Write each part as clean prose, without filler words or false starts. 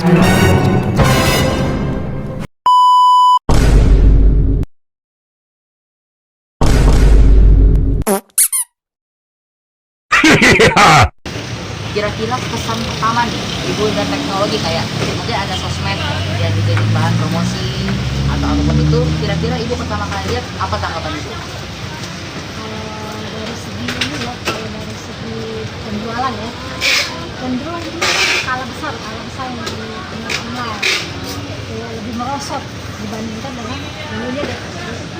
Kira-kira kesan pertama nih ibu dan teknologi, kayak mungkin ada sosmed yang menjadi bahan promosi atau apapun itu, kira-kira ibu pertama kali lihat apa tanggapan ibu? Dari segi ini ya, kalau dari segi penjualan ya, cenderung ini skala besar yang di online itu lebih merosot dibandingkan dengan dulunya deh.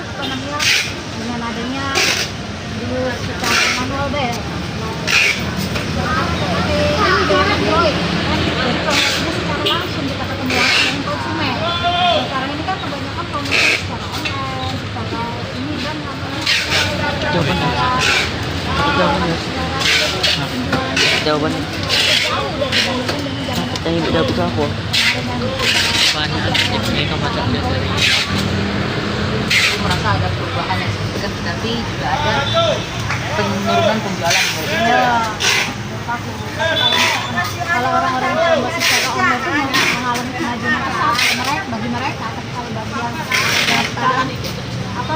Apa namanya, dengan adanya dulu kita manual deh, Android kan, jadi promosinya secara langsung kita ketemu langsung dengan konsumen. Sekarang ini kan kebanyakan promosi secara online, secara ini kan namanya Jawabannya. jauh udah dibandingkan dengan zaman Tanya beda buka aku. Ibu merasa ada perubahan yang signifikan, tapi juga ada penurunan penjualan menurut ibu? ya menurut aku. Kalau orang-orang yang promosi secara online itu mengalami kemajuan pesat bagi mereka, tapi kalau bagi yang daftaran apa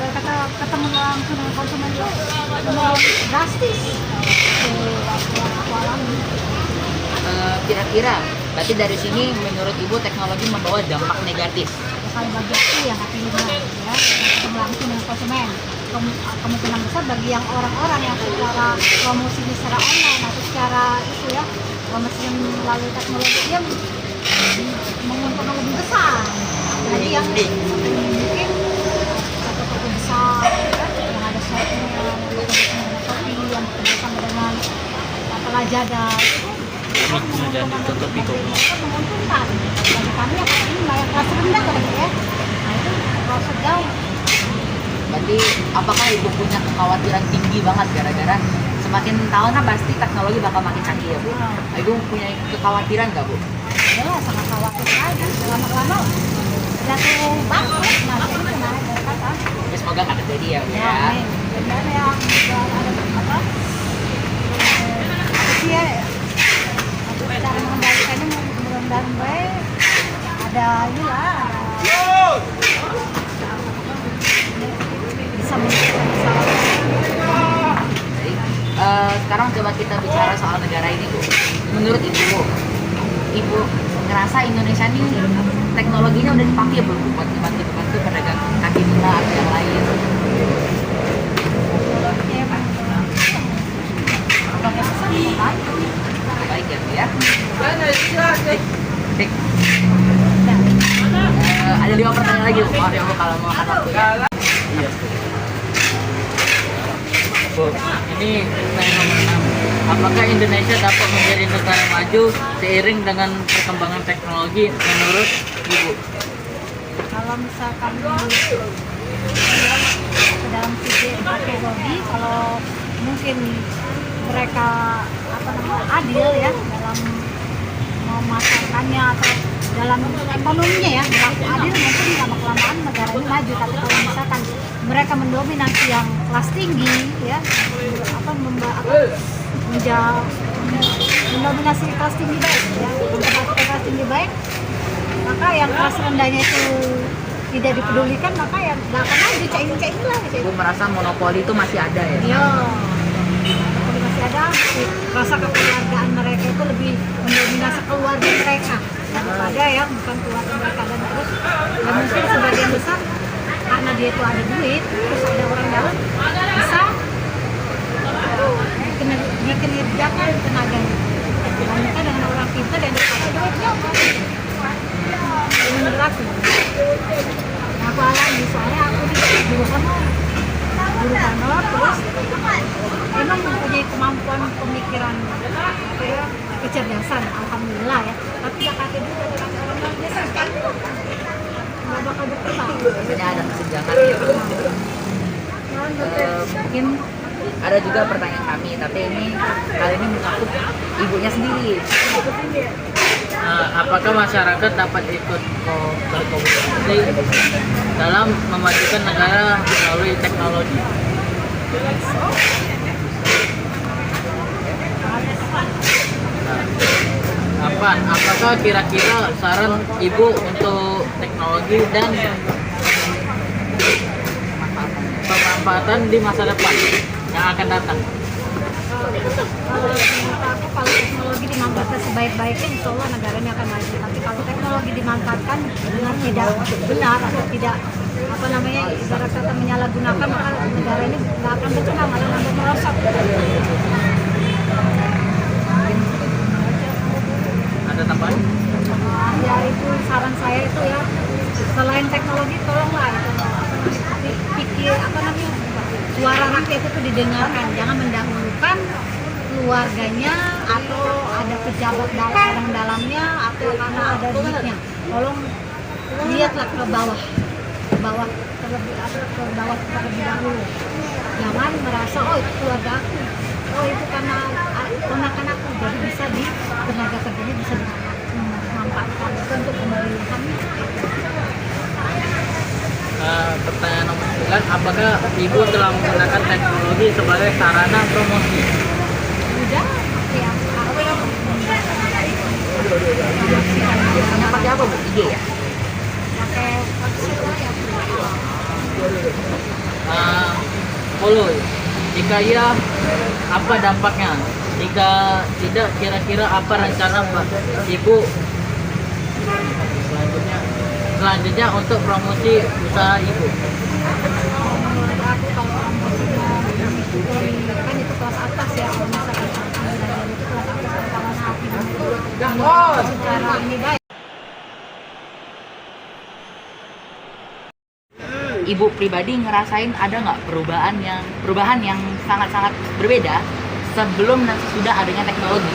kata ketemu langsung dengan konsumen itu memang drastis yang aku alami. Kira-kira berarti dari sini menurut ibu teknologi membawa dampak negatif. Kalau bagi aku yang kaki lima ya, ketemu langsung dengan konsumen, kemungkinan besar bagi yang orang-orang yang secara promosi secara online atau secara itu ya promosi melalui teknologi dia menguntungkan lebih besar. Jadi yang mungkin toko-toko besar ya, yang ada shopnya, yang bekerja dengan Shopee, yang bekerja dengan Lazada itu menguntungkan bagi kami yang ini bayar kelas rendah kan ya. Nah itu proses jauh. Berarti apakah ibu punya kekhawatiran tinggi banget gara-gara semakin tahun kan pasti teknologi bakal makin canggih ya bu? Ibu punya kekhawatiran nggak bu? Ya sangat khawatir aja, lama-lama jatuh bangkrut nanti ini kemarin dari kata. Ya, semoga nggak terjadi ya bu Ya, ya. amin. Jadi ada yang ada apa? Sih ya, cara mengendalikannya mudah-mudahan baik. Ada inilah, bisa menyelesaikan masalah. Jadi, sekarang coba kita bicara soal negara ini bu. Menurut ibu ngerasa Indonesia ini teknologinya udah dipakai belum buat membantu pedagang kaki lima atau yang lain? Baik ya bu ya. Tik. Ada 5 pertanyaan lagi bu. Maaf ya bu kalau mau makan waktu ya. Bu, ini pertanyaan nomor 6. Apakah Indonesia dapat menjadi negara maju seiring dengan perkembangan teknologi menurut Ibu? Kalau misalkan ke dalam segi teknologi, kalau mungkin mereka apa namanya adil ya dalam memasarkannya atau dalam ekonominya ya berlaku adil, mungkin lama kelamaan negara ini maju. Tapi kalau misalkan mereka mendominasi yang kelas tinggi ya mendominasi kelas tinggi baik ya, kelas tinggi baik, maka yang kelas rendahnya itu tidak dipedulikan, maka yang nggak akan maju, cair lah gitu. Ibu merasa monopoli itu masih ada ya? Iya, monopoli masih ada. Rasa kekeluargaan mereka itu lebih mendominasi keluarga mereka daripada yang bukan keluarga mereka. Dan terus ya mungkin sebagian besar karena dia itu ada duit, terus ada orang dalam bisa dikerjakan tenaganya dibandingkan dengan orang pintar dan ada duitnya. Ini menurut aku. Nah, aku alami soalnya aku di guru honor terus emang mempunyai kemampuan pemikiran apa ya, kecerdasan, alhamdulillah ya, tapi gak kata juga kata orang biasa sekali nggak bakal berkembang. Biasanya ada kesenjangan ya bu. Mungkin ada juga pertanyaan kami, tapi ini kali ini mengaku ibunya sendiri. Apakah masyarakat dapat ikut berkomunikasi dalam memajukan negara melalui teknologi? depan, apakah kira-kira saran Ibu untuk teknologi dan pemanfaatan di masa depan yang akan datang? Menurut aku kalau teknologi dimanfaatkan sebaik-baiknya, insya Allah negara ini akan maju. Tapi kalau teknologi dimanfaatkan dengan tidak benar atau tidak ibarat kata menyalahgunakan, maka negara ini nggak akan berkembang, malah nambah merosot. Ada tambahan? Ya itu saran saya itu ya, selain teknologi tolonglah pikir suara rakyat itu didengarkan, jangan mendahulukan keluarganya atau ada pejabat dalamnya atau karena ada duitnya. Tolong lihatlah ke bawah terlebih dahulu. Jangan merasa oh itu keluarga aku, oh itu karena ponakan aku, jadi bisa di tenaga kerjanya bisa dimanfaatkan itu untuk pemerintahan. Pertanyaan nomor 9, apakah Ibu telah menggunakan teknologi sebagai sarana promosi? Udah pakai yang Yang pakai apa Bu? IG ya? pakai website lah ya. Follow. Jika iya, apa dampaknya? Jika tidak, kira-kira apa rencana Ibu selanjutnya untuk promosi usaha Ibu? Menurut aku kalau promosi kan itu kelas atas ya, kalau misalkan belajar itu kelas atas kalau hati secara ini baik. Ibu pribadi ngerasain ada nggak perubahan yang sangat-sangat berbeda sebelum dan sesudah adanya teknologi?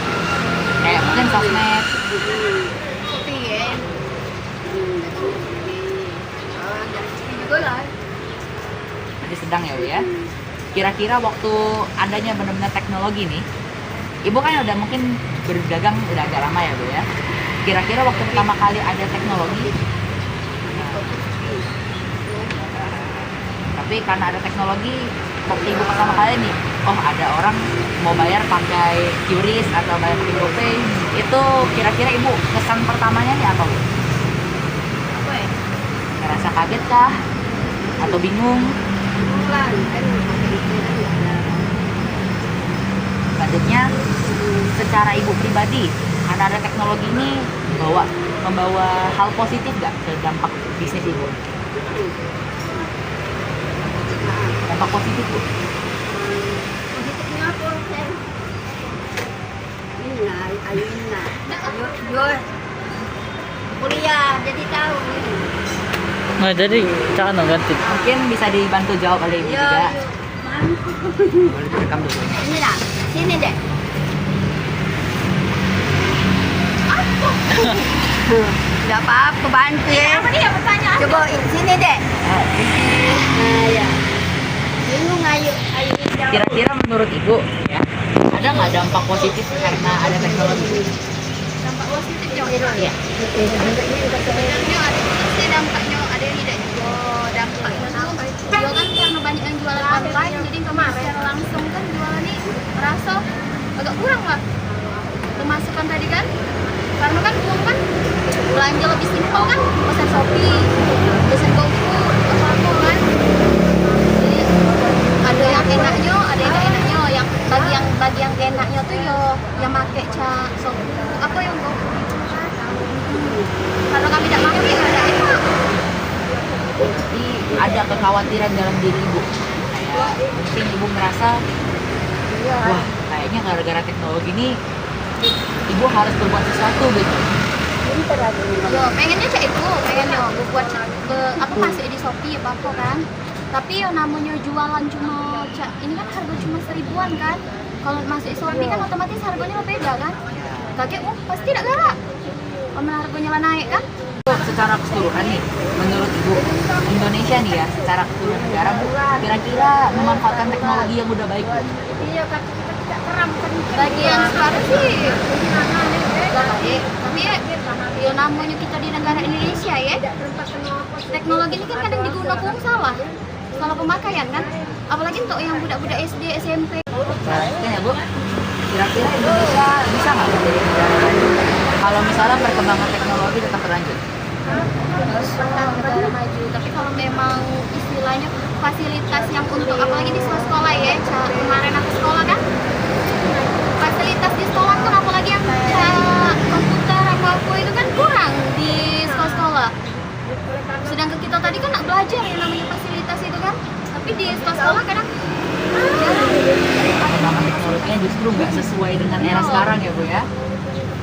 Kayak mungkin sosmed. Masih sedang ya Bu ya. Kira-kira waktu adanya benar-benar teknologi nih, Ibu kan udah mungkin berdagang udah agak lama ya Bu ya. Kira-kira waktu pertama kali ada teknologi, tapi karena ada teknologi, waktu Ibu pertama kali nih, oh ada orang mau bayar pakai QRIS atau bayar pakai GoPay, itu kira-kira Ibu kesan pertamanya nih apa Bu? Ngerasa kaget kah? Atau bingung? Selanjutnya, secara Ibu pribadi, karena ada teknologi ini membawa hal positif nggak ke dampak bisnis Ibu? Dampak positif Bu? Positifnya apa? Jual kuliah jadi tahu. Nah, jadi cara ganti. Mungkin bisa dibantu jawab oleh Ibu juga. Boleh direkam dulu. Ini lah, sini deh. Tidak apa-apa, bantu ya. Apa dia pertanyaan? Coba sini deh. Nah, ya. Bingung ayo. Kira-kira menurut Ibu ya, ada nggak dampak positif karena ada teknologi? Dampak positifnya Iya. sebenarnya ada sih dampaknya, ada yang tidak juga. Dampaknya jual kan karena banyak yang jualan online, jadi kemarin secara langsung kan jualan ini merasa agak kurang lah pemasukan tadi kan, karena kan uang kan belanja lebih simpel kan, pesan Shopee, pesan GoFood, apa kan. Jadi ada yang enaknya, ada yang tidak enaknya. Yang bagi yang enaknya tuh yo yang pakai Shopee apa yang GoFood itu kan. Kalau kami tidak pakai ya tidak enak. Jadi ada kekhawatiran dalam diri Ibu. Kayak mungkin Ibu merasa, wah kayaknya gara-gara teknologi ini Ibu harus berbuat sesuatu gitu. Yo, pengennya cak itu, pengennya buat apa masuk di Shopee apa kan. Tapi yo namanya jualan cuma cak ini kan harga cuma 1000-an kan. Kalau masuk di Shopee kan otomatis harganya beda kan. Kakek pasti tidak galak. Kalau harganya lah naik kan. Secara keseluruhan nih, menurut Ibu, Indonesia nih ya, secara keseluruhan negara Bu, kira-kira memanfaatkan teknologi yang udah baik Bu? Iya, bagi yang sekarang sih tapi ya namanya kita di negara Indonesia ya, teknologi ini kan kadang digunakan salah pemakaian kan, apalagi untuk yang budak-budak SD, SMP. Kan ya Bu, kira-kira Indonesia bisa nggak menjadi negara maju kalau lanjut? Tentang negara maju. Tapi kalau memang istilahnya fasilitas yang untuk apalagi di sekolah ya, kemarin aku sekolah kan, fasilitas di sekolah kan apalagi yang kayak komputer apa itu kan kurang di sekolah-sekolah. Sedangkan kita tadi kan nak belajar yang namanya fasilitas itu kan, tapi di sekolah kadang jarang. Perkembangan teknologinya justru nggak sesuai dengan era sekarang ya Bu ya.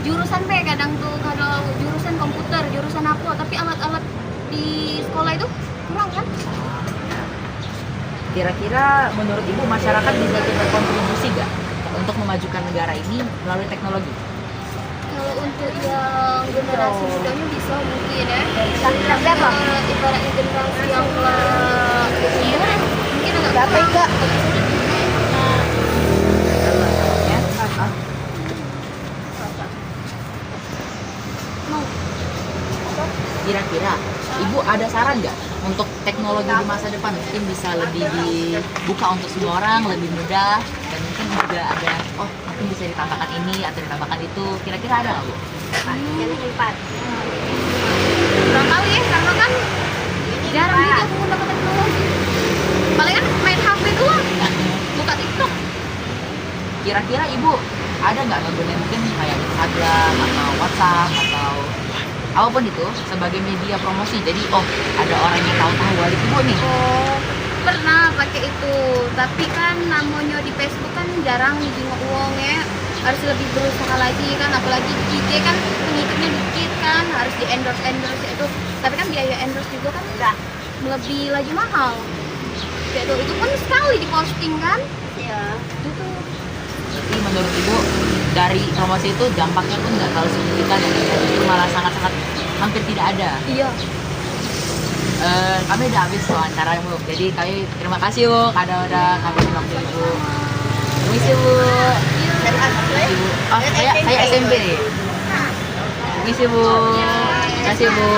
Jurusan B kadang tuh kalau jurusan komputer, jurusan apa, tapi alat-alat di sekolah itu kurang kan? Kira-kira menurut Ibu masyarakat bisa berkontribusi nggak untuk memajukan negara ini melalui teknologi? Kalau untuk yang generasi mudanya bisa mungkin ya. Ibaratnya generasi yang mungkin agak kurang. Ya. Kira-kira Ibu ada saran nggak untuk teknologi di masa depan mungkin bisa lebih dibuka untuk semua orang, lebih mudah, dan mungkin juga ada mungkin bisa ditambahkan ini atau ditambahkan itu, kira-kira ada nggak Bu? Kurang tahu ya, karena kan jarang juga aku menggunakan teknologi. Paling kan main HP doang, buka TikTok. Kira-kira Ibu ada nggak ngegunain mungkin kayak Instagram atau WhatsApp atau apapun itu sebagai media promosi? Jadi ada orang yang tahu balik Ibu nih. Oh, pernah pakai itu, tapi kan namanya di Facebook kan jarang dijenguk uang ya, harus lebih berusaha lagi kan, apalagi di IG kan pengikutnya dikit kan, harus di endorse itu, tapi kan biaya endorse juga kan lebih lagi mahal. Kayak itu pun sekali diposting kan? Iya. Itu. Berarti menurut Ibu dari promosi itu dampaknya pun nggak terlalu signifikan ya, itu malah sangat-sangat hampir tidak ada. Iya. Kami udah habis wawancara Bu, jadi kami terima kasih Bu karena udah ngambil waktu Ibu. Permisi Bu. Ibu. Saya SMP nih. Permisi Bu. Terima kasih Bu.